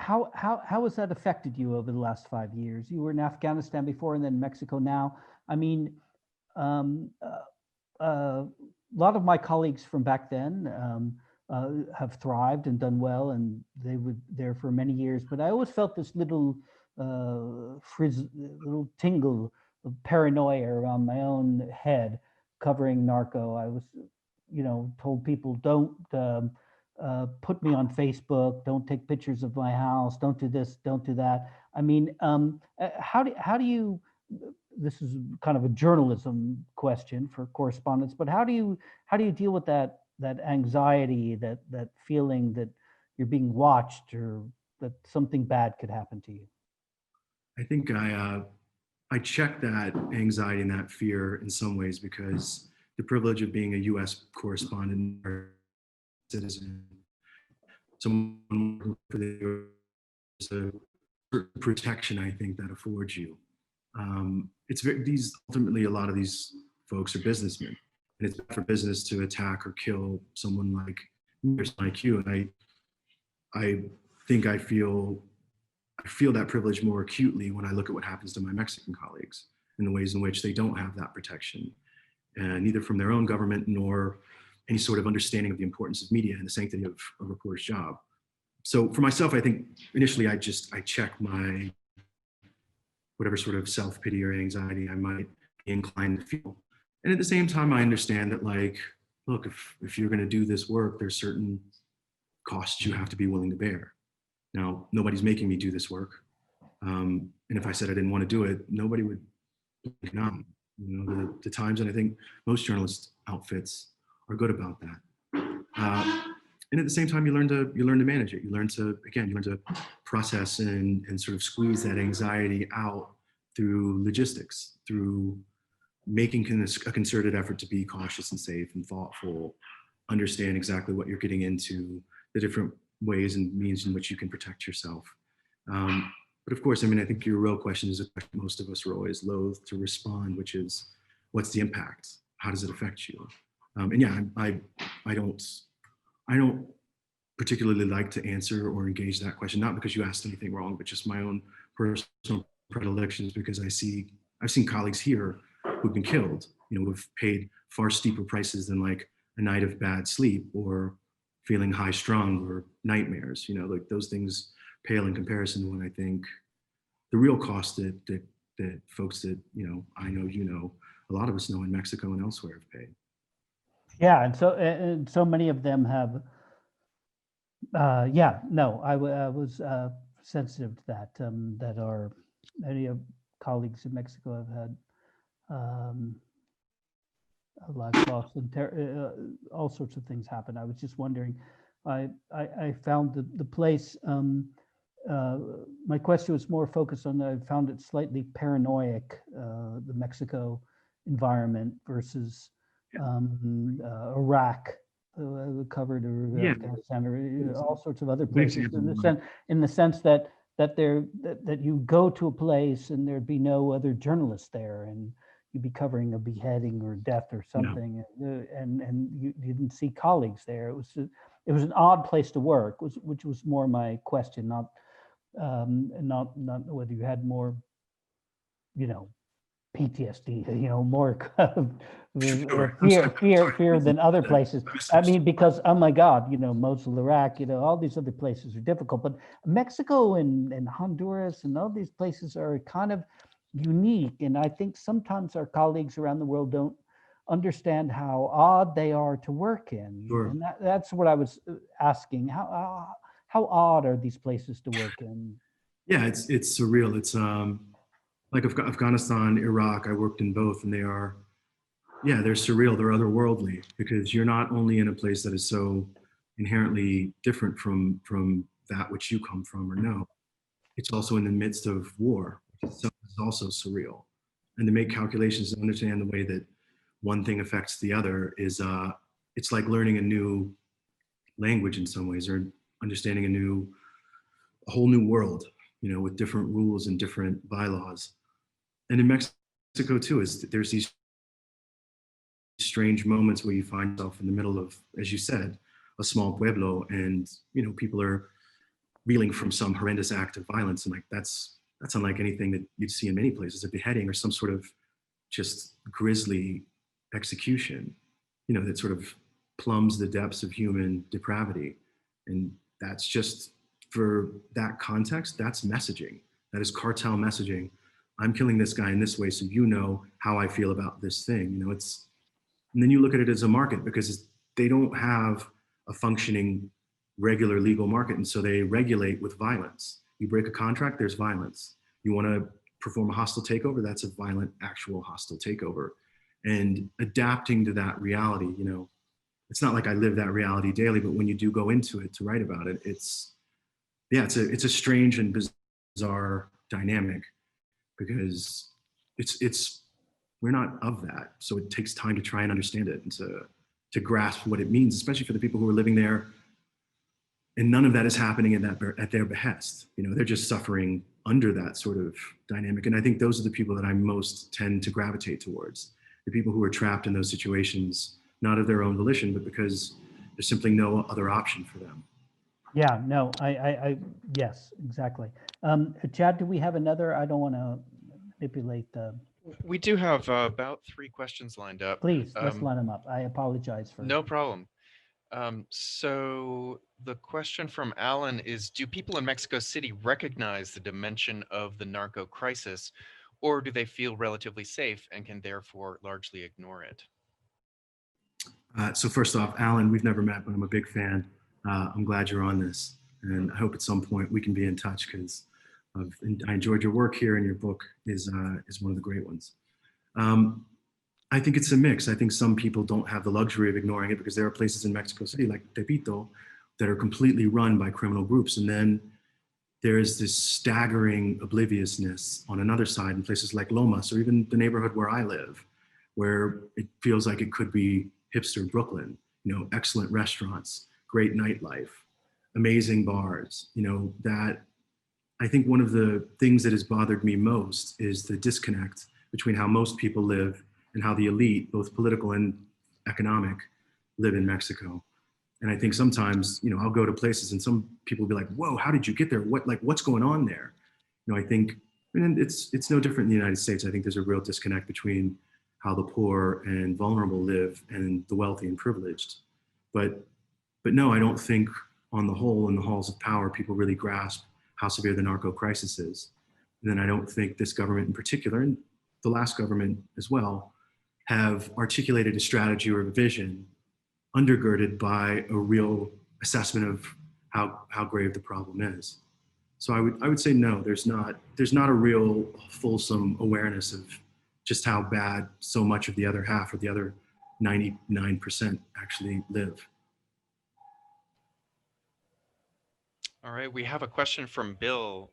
has that affected you over the last 5 years? You were in Afghanistan before and then Mexico now. I mean, a lot of my colleagues from back then have thrived and done well, and they were there for many years. But I always felt this little little tingle of paranoia around my own head covering narco. I was, told people, don't put me on Facebook, don't take pictures of my house, don't do this, don't do that. I mean, how do you, this is kind of a journalism question for correspondence, but how do you deal with that anxiety, that feeling that you're being watched or that something bad could happen to you? I think I check that anxiety and that fear in some ways because the privilege of being a U.S. correspondent or citizen, someone for the protection, I think, that affords you. Ultimately, a lot of these folks are businessmen, and it's bad for business to attack or kill someone like me or like you. And I think I feel that privilege more acutely when I look at what happens to my Mexican colleagues and the ways in which they don't have that protection, neither from their own government nor any sort of understanding of the importance of media and the sanctity of a reporter's job. So for myself, I think initially I check my whatever sort of self-pity or anxiety I might be inclined to feel. And at the same time, I understand that, like, look, if you're going to do this work, there's certain costs you have to be willing to bear. Now, nobody's making me do this work. And if I said I didn't want to do it, nobody would blink an eye. The Times, and I think most journalist outfits are good about that. And at the same time, you learn to manage it. You learn to process and sort of squeeze that anxiety out through logistics, through making a concerted effort to be cautious and safe and thoughtful, understand exactly what you're getting into, the different ways and means in which you can protect yourself. But of course, I mean, I think your real question is a question most of us are always loath to respond, which is, what's the impact? How does it affect you? And yeah, I don't particularly like to answer or engage that question, not because you asked anything wrong, but just my own personal predilections, because I've seen colleagues here who've been killed, who've paid far steeper prices than like a night of bad sleep or feeling high strung or nightmares. Like those things pale in comparison to when I think the real cost that folks that, I know, a lot of us know in Mexico and elsewhere have paid. Yeah, and so many of them have. Yeah, no, I was sensitive to that. That our many of colleagues in Mexico have had lives lost and all sorts of things happen. I was just wondering. I found the place. My question was more focused on. I found it slightly paranoid. The Mexico environment versus Iraq. Covered or Afghanistan or all sorts of other places in the sense that you go to a place and there'd be no other journalists there and you'd be covering a beheading or death or something and you didn't see colleagues there. It was an odd place to work, which was more my question, not whether you had more PTSD, more fear than other places. I mean, because, oh my God, Mosul, Iraq, all these other places are difficult, but Mexico and Honduras and all these places are kind of unique. And I think sometimes our colleagues around the world don't understand how odd they are to work in. Sure. And that's what I was asking. How odd are these places to work in? Yeah, it's surreal. It's like Afghanistan, Iraq, I worked in both, and they're surreal. They're otherworldly because you're not only in a place that is so inherently different from that which you come from or know, it's also in the midst of war, which is also surreal. And to make calculations and understand the way that one thing affects the other is, it's like learning a new language in some ways, or understanding a whole new world, with different rules and different bylaws. And in Mexico too, there's these strange moments where you find yourself in the middle of, as you said, a small pueblo, and people are reeling from some horrendous act of violence, and that's unlike anything that you'd see in many places, a beheading or some sort of just grisly execution, that sort of plumbs the depths of human depravity. And that's just, for that context, that's messaging. That is cartel messaging. I'm killing this guy in this way, so how I feel about this thing. And then you look at it as a market because they don't have a functioning regular legal market, and so they regulate with violence. You break a contract, there's violence. You want to perform a hostile takeover, that's a violent, actual hostile takeover. And adapting to that reality, it's not like I live that reality daily, but when you do go into it to write about it, it's a strange and bizarre dynamic because we're not of that. So it takes time to try and understand it and to grasp what it means, especially for the people who are living there. And none of that is happening at their behest. They're just suffering under that sort of dynamic. And I think those are the people that I most tend to gravitate towards. The people who are trapped in those situations, not of their own volition, but because there's simply no other option for them. Yeah, no, yes, exactly. Chad, do we have another? I don't want to manipulate the. We do have about 3 questions lined up. Please, let's line them up. I apologize for. No problem. So the question from Alan is, do people in Mexico City recognize the dimension of the narco crisis, or do they feel relatively safe and can therefore largely ignore it? So first off, Alan, we've never met, but I'm a big fan. I'm glad you're on this, and I hope at some point we can be in touch because I enjoyed your work here, and your book is one of the great ones. I think it's a mix. I think some people don't have the luxury of ignoring it because there are places in Mexico City like Tepito that are completely run by criminal groups. And then there's this staggering obliviousness on another side in places like Lomas, or even the neighborhood where I live, where it feels like it could be hipster Brooklyn, excellent restaurants, great nightlife, amazing bars, that I think one of the things that has bothered me most is the disconnect between how most people live and how the elite, both political and economic, live in Mexico. And I think sometimes, I'll go to places and some people will be like, whoa, how did you get there? What's going on there? I think, and it's no different in the United States. I think there's a real disconnect between how the poor and vulnerable live and the wealthy and privileged. But no, I don't think on the whole, in the halls of power, people really grasp how severe the narco crisis is. then I don't think this government in particular, and the last government as well, have articulated a strategy or a vision undergirded by a real assessment of how grave the problem is. So I would say no, there's not a real fulsome awareness of just how bad so much of the other half, or the other 99% actually live. All right, we have a question from Bill.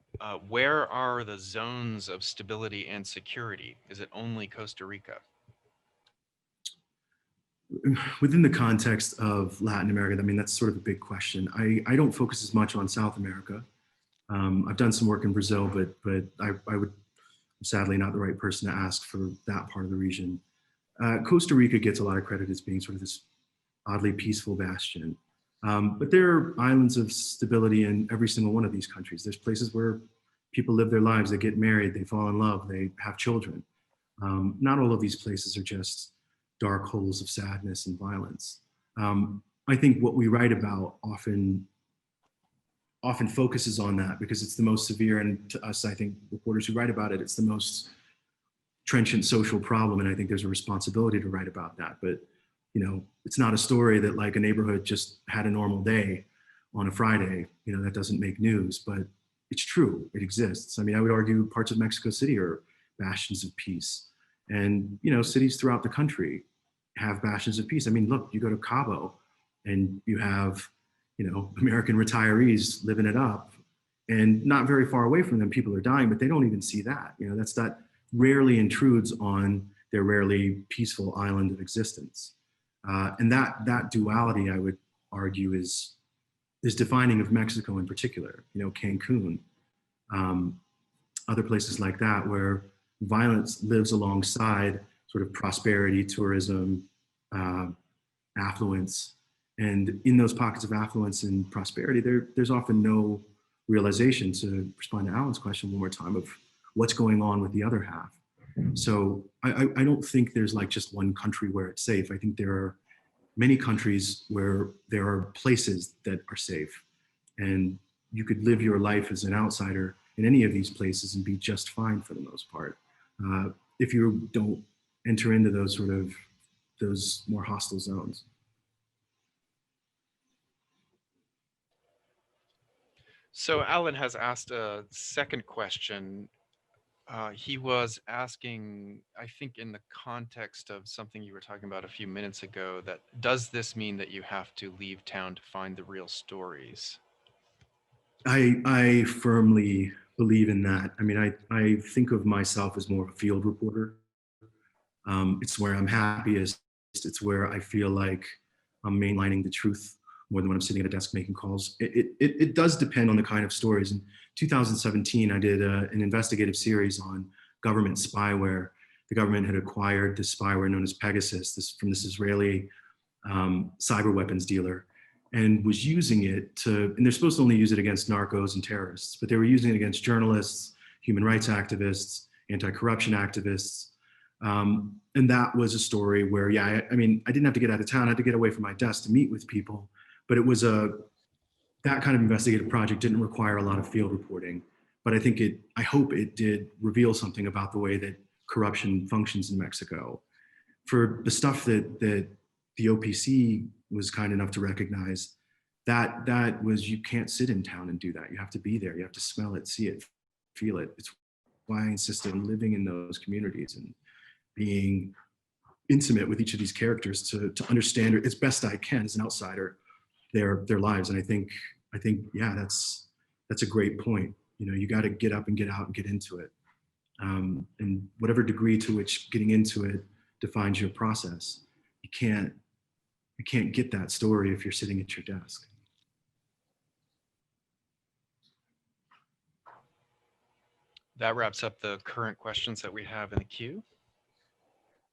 Where are the zones of stability and security? Is it only Costa Rica? Within the context of Latin America, I mean, that's sort of a big question. I don't focus as much on South America. I've done some work in Brazil, but I would, I'm sadly not the right person to ask for that part of the region. Costa Rica gets a lot of credit as being sort of this oddly peaceful bastion. But there are islands of stability in every single one of these countries. There's places where people live their lives, they get married, they fall in love, they have children. Not all of these places are just dark holes of sadness and violence. I think what we write about often focuses on that because it's the most severe, and to us, I think reporters who write about it, it's the most trenchant social problem, and I think there's a responsibility to write about that. But you know, it's not a story that like a neighborhood just had a normal day on a Friday. You know, that doesn't make news, but it's true. It exists. I mean, I would argue parts of Mexico City are bastions of peace. And, you know, cities throughout the country have bastions of peace. I mean, look, you go to Cabo and you have, you know, American retirees living it up, and not very far away from them, people are dying, but they don't even see that. You know, that rarely intrudes on their rarely peaceful island of existence. And that duality, I would argue, is defining of Mexico in particular. You know, Cancun, other places like that, where violence lives alongside sort of prosperity, tourism, affluence. And in those pockets of affluence and prosperity, there's often no realization, to respond to Alan's question one more time, of what's going on with the other half. So I don't think there's like just one country where it's safe. I think there are many countries where there are places that are safe, and you could live your life as an outsider in any of these places and be just fine for the most part, if you don't enter into those more hostile zones. So Alan has asked a second question. He was asking, I think in the context of something you were talking about a few minutes ago, that does this mean that you have to leave town to find the real stories? I firmly believe in that. I mean, I think of myself as more of a field reporter. It's where I'm happiest. It's where I feel like I'm mainlining the truth more than when I'm sitting at a desk making calls. It does depend on the kind of stories. In 2017, I did an investigative series on government spyware. The government had acquired this spyware known as Pegasus, from this Israeli cyber weapons dealer, and was using it and they're supposed to only use it against narcos and terrorists, but they were using it against journalists, human rights activists, anti-corruption activists. And that was a story where, yeah, I mean, I didn't have to get out of town. I had to get away from my desk to meet with people, but it was that kind of investigative project didn't require a lot of field reporting. But I hope it did reveal something about the way that corruption functions in Mexico. For the stuff that the OPC was kind enough to recognize, that was, you can't sit in town and do that. You have to be there. You have to smell it, see it, feel it. It's why I insisted on living in those communities and being intimate with each of these characters to understand as best I can as an outsider their lives. And I think yeah, that's a great point. You know, you got to get up and get out and get into it. And whatever degree to which getting into it defines your process, you can't get that story if you're sitting at your desk. That wraps up the current questions that we have in the queue.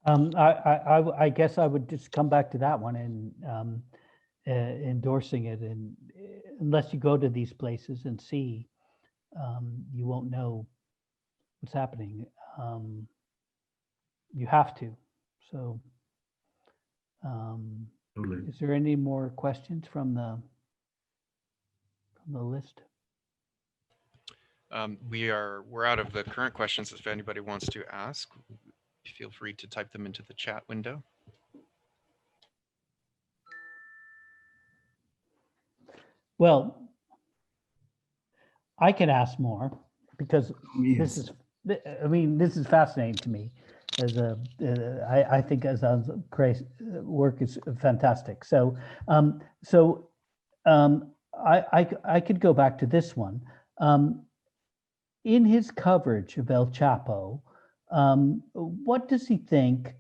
I guess I would just come back to that one and endorsing it. And unless you go to these places and see, you won't know what's happening. You have to. So, Totally. is there any more questions from the list? We're out of the current questions. If anybody wants to ask, feel free to type them into the chat window. Well, I can ask more because Yes. this is fascinating to me. As I think Azam's work is fantastic. So, I could go back to this one. In his coverage of El Chapo, what does he think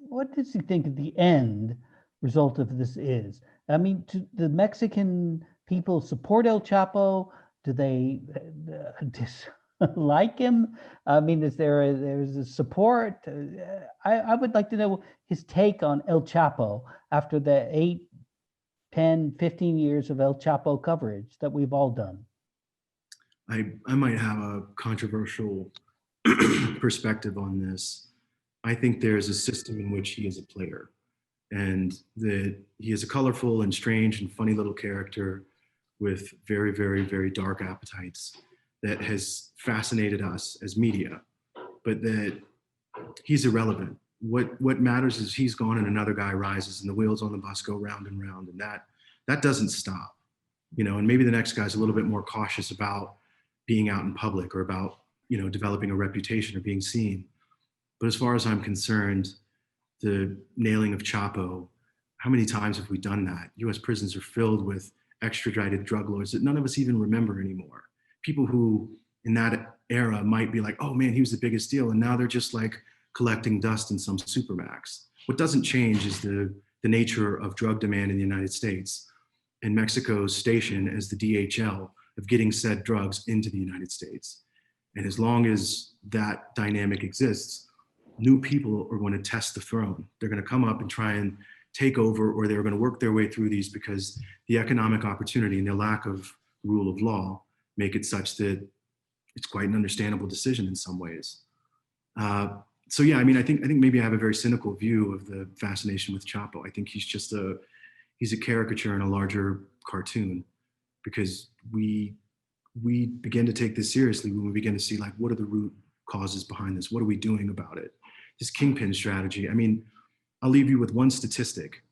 what does he think the end result of this is? I mean, do the Mexican people support El Chapo? Do they dislike him? I mean, there's a support? I would like to know his take on El Chapo after the 8, 10, 15 years of El Chapo coverage that we've all done. I might have a controversial perspective on this. I think there's a system in which he is a player, and that he is a colorful and strange and funny little character with very, very, very dark appetites that has fascinated us as media, but that he's irrelevant. What matters is he's gone and another guy rises and the wheels on the bus go round and round, and that doesn't stop, you know. And maybe the next guy's a little bit more cautious about being out in public or about, you know, developing a reputation or being seen. But as far as I'm concerned, the nailing of Chapo, how many times have we done that? US prisons are filled with extradited drug lords that none of us even remember anymore. People who in that era might be like, oh man, he was the biggest deal. And now they're just like collecting dust in some supermax. What doesn't change is the nature of drug demand in the United States and Mexico's station as the DHL of getting said drugs into the United States. And as long as that dynamic exists, new people are going to test the throne. They're going to come up and try and take over, or they're going to work their way through these because the economic opportunity and the lack of rule of law make it such that it's quite an understandable decision in some ways. So yeah, I mean, I think maybe I have a very cynical view of the fascination with Chapo. I think he's just he's a caricature in a larger cartoon, because we begin to take this seriously when we begin to see, like, what are the root causes behind this? What are we doing about it? This kingpin strategy. I mean, I'll leave you with one statistic.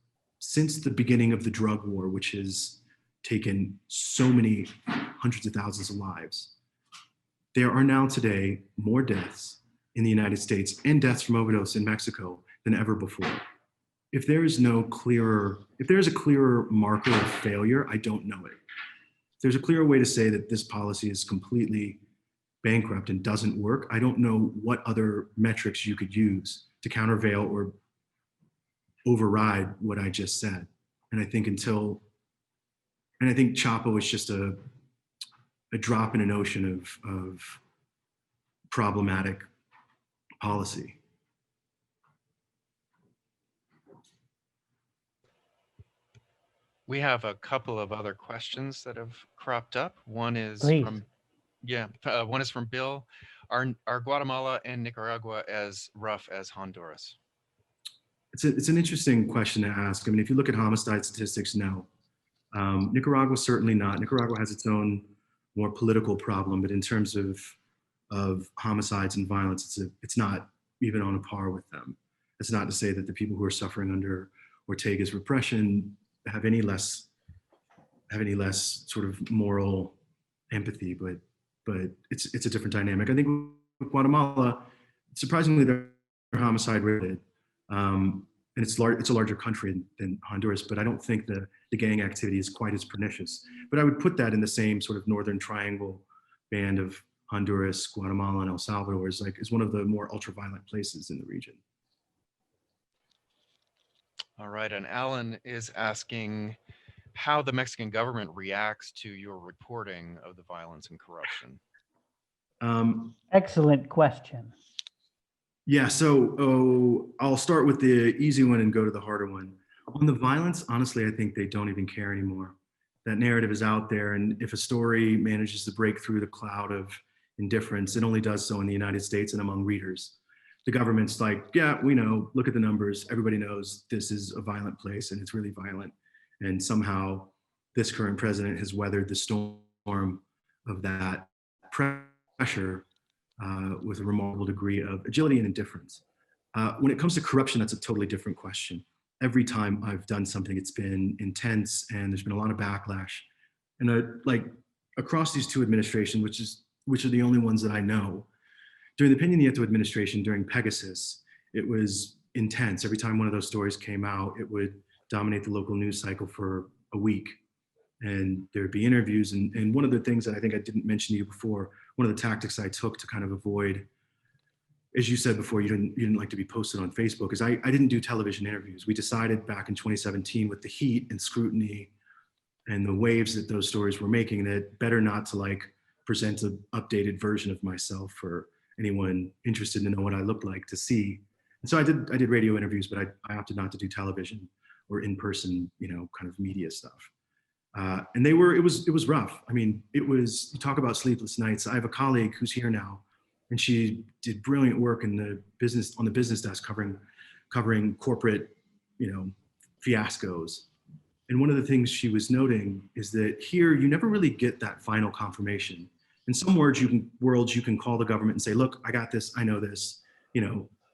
Since the beginning of the drug war, which has taken so many hundreds of thousands of lives, there are now today more deaths in the United States and deaths from overdose in Mexico than ever before. If there is a clearer marker of failure, I don't know it. If there's a clearer way to say that this policy is completely bankrupt and doesn't work, I don't know what other metrics you could use to countervail or override what I just said. And I think Chapo is just a drop in an ocean of problematic policy. We have a couple of other questions that have cropped up. One is Please. one is from Bill. Are Guatemala and Nicaragua as rough as Honduras? It's an interesting question to ask. I mean, if you look at homicide statistics, no. Nicaragua, certainly not. Nicaragua has its own more political problem, but in terms of homicides and violence, it's not even on a par with them. It's not to say that the people who are suffering under Ortega's repression have any less sort of moral empathy, but it's a different dynamic. I think with Guatemala, surprisingly, they're homicide rated. And it's a larger country than Honduras, but I don't think the gang activity is quite as pernicious. But I would put that in the same sort of Northern Triangle band of Honduras, Guatemala, and El Salvador is one of the more ultra-violent places in the region. All right, and Alan is asking how the Mexican government reacts to your reporting of the violence and corruption. Excellent question. Yeah, so I'll start with the easy one and go to the harder one. On the violence, honestly, I think they don't even care anymore. That narrative is out there, and if a story manages to break through the cloud of indifference, it only does so in the United States and among readers. The government's like, yeah, we know, look at the numbers. Everybody knows this is a violent place and it's really violent. And somehow this current president has weathered the storm of that pressure with a remarkable degree of agility and indifference. When it comes to corruption, that's a totally different question. Every time I've done something, it's been intense and there's been a lot of backlash. And like across these two administrations, which are the only ones that I know, during the Peña Nieto administration, during Pegasus, it was intense. Every time one of those stories came out, it would dominate the local news cycle for a week. And there'd be interviews. And one of the things that I think I didn't mention to you before, one of the tactics I took to kind of avoid, as you said before, you didn't like to be posted on Facebook, is I didn't do television interviews. We decided back in 2017 with the heat and scrutiny and the waves that those stories were making, that better not to like present an updated version of myself for anyone interested to know what I looked like to see. And so I did radio interviews, but I opted not to do television or in-person, kind of media stuff. And it was rough. I mean, you talk about sleepless nights. I have a colleague who's here now, and she did brilliant work on the business desk covering corporate, fiascos. And one of the things she was noting is that here, you never really get that final confirmation. In some worlds, you can call the government and say, look, I got this, I know this,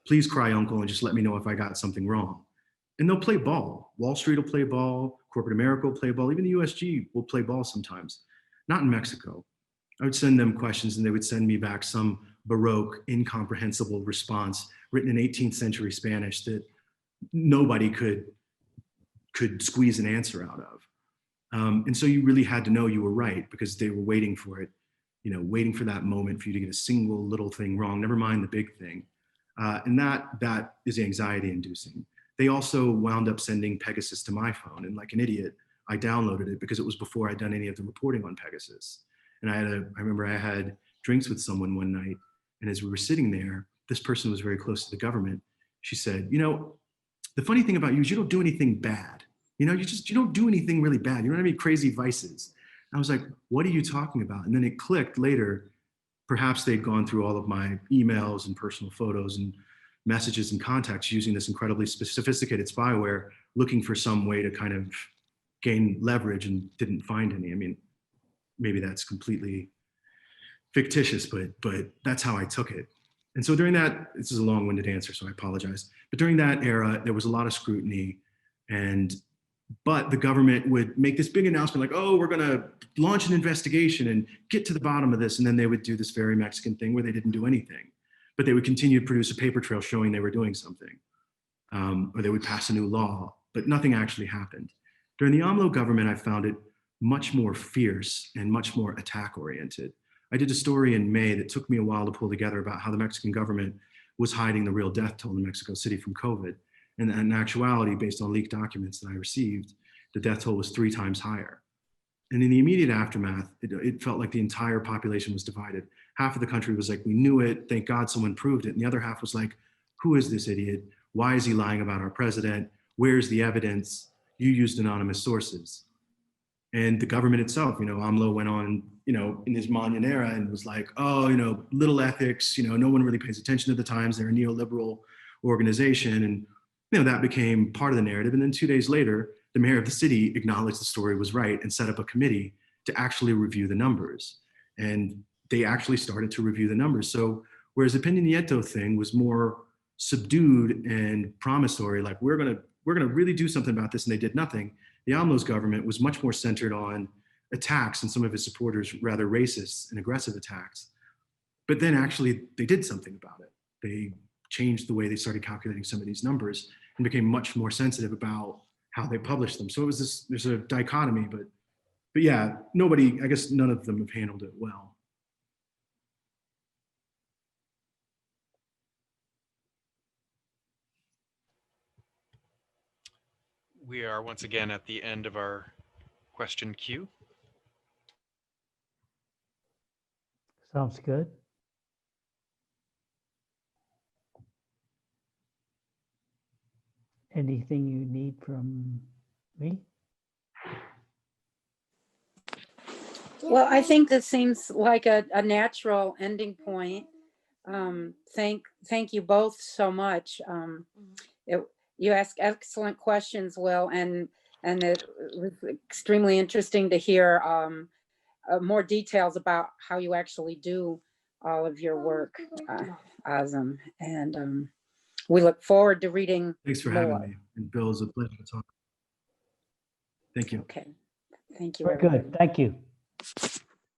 please cry uncle and just let me know if I got something wrong. And they'll play ball. Wall Street will play ball, corporate America will play ball, even the USG will play ball sometimes. Not in Mexico. I would send them questions and they would send me back some Baroque, incomprehensible response written in 18th century Spanish that nobody could squeeze an answer out of. And so you really had to know you were right because they were waiting for it, waiting for that moment for you to get a single little thing wrong, never mind the big thing. And that is anxiety inducing. They also wound up sending Pegasus to my phone. And like an idiot, I downloaded it because it was before I'd done any of the reporting on Pegasus. And I remember I had drinks with someone one night. And as we were sitting there, this person was very close to the government. She said, the funny thing about you is you don't do anything bad. You don't do anything really bad. You don't have any crazy vices. And I was like, what are you talking about? And then it clicked later. Perhaps they'd gone through all of my emails and personal photos and messages and contacts using this incredibly sophisticated spyware, looking for some way to kind of gain leverage and didn't find any. I mean, maybe that's completely fictitious, but that's how I took it. And so during that, this is a long-winded answer, so I apologize. But during that era, there was a lot of scrutiny, but the government would make this big announcement like, oh, we're gonna launch an investigation and get to the bottom of this. And then they would do this very Mexican thing where they didn't do anything, but they would continue to produce a paper trail showing they were doing something. Or they would pass a new law, but nothing actually happened. During the AMLO government, I found it much more fierce and much more attack-oriented. I did a story in May that took me a while to pull together about how the Mexican government was hiding the real death toll in Mexico City from COVID. And in actuality, based on leaked documents that I received, the death toll was 3 times higher. And in the immediate aftermath, it felt like the entire population was divided. Half of the country was like, we knew it, thank God someone proved it. And the other half was like, who is this idiot? Why is he lying about our president? Where's the evidence? You used anonymous sources. And the government itself, AMLO went on, in his Mañanera and was like, oh, little ethics, no one really pays attention to the Times. They're a neoliberal organization. And, that became part of the narrative. And then 2 days later, the mayor of the city acknowledged the story was right and set up a committee to actually review the numbers. And they actually started to review the numbers. So whereas the Peña Nieto thing was more subdued and promissory, like we're gonna really do something about this, and they did nothing. The AMLO's government was much more centered on attacks and some of his supporters rather racist and aggressive attacks. But then actually they did something about it. They changed the way they started calculating some of these numbers and became much more sensitive about how they published them. So it was there's a dichotomy, but yeah, I guess none of them have handled it well. We are once again at the end of our question queue. Sounds good. Anything you need from me? Well, I think this seems like a natural ending point. Thank you both so much. You ask excellent questions, Will, and And it was extremely interesting to hear more details about how you actually do all of your work, Azam. And we look forward to reading Thanks for more. having me. And Bill, it's a pleasure to talk. Thank you. Okay, thank you, Very everybody. good. Thank you.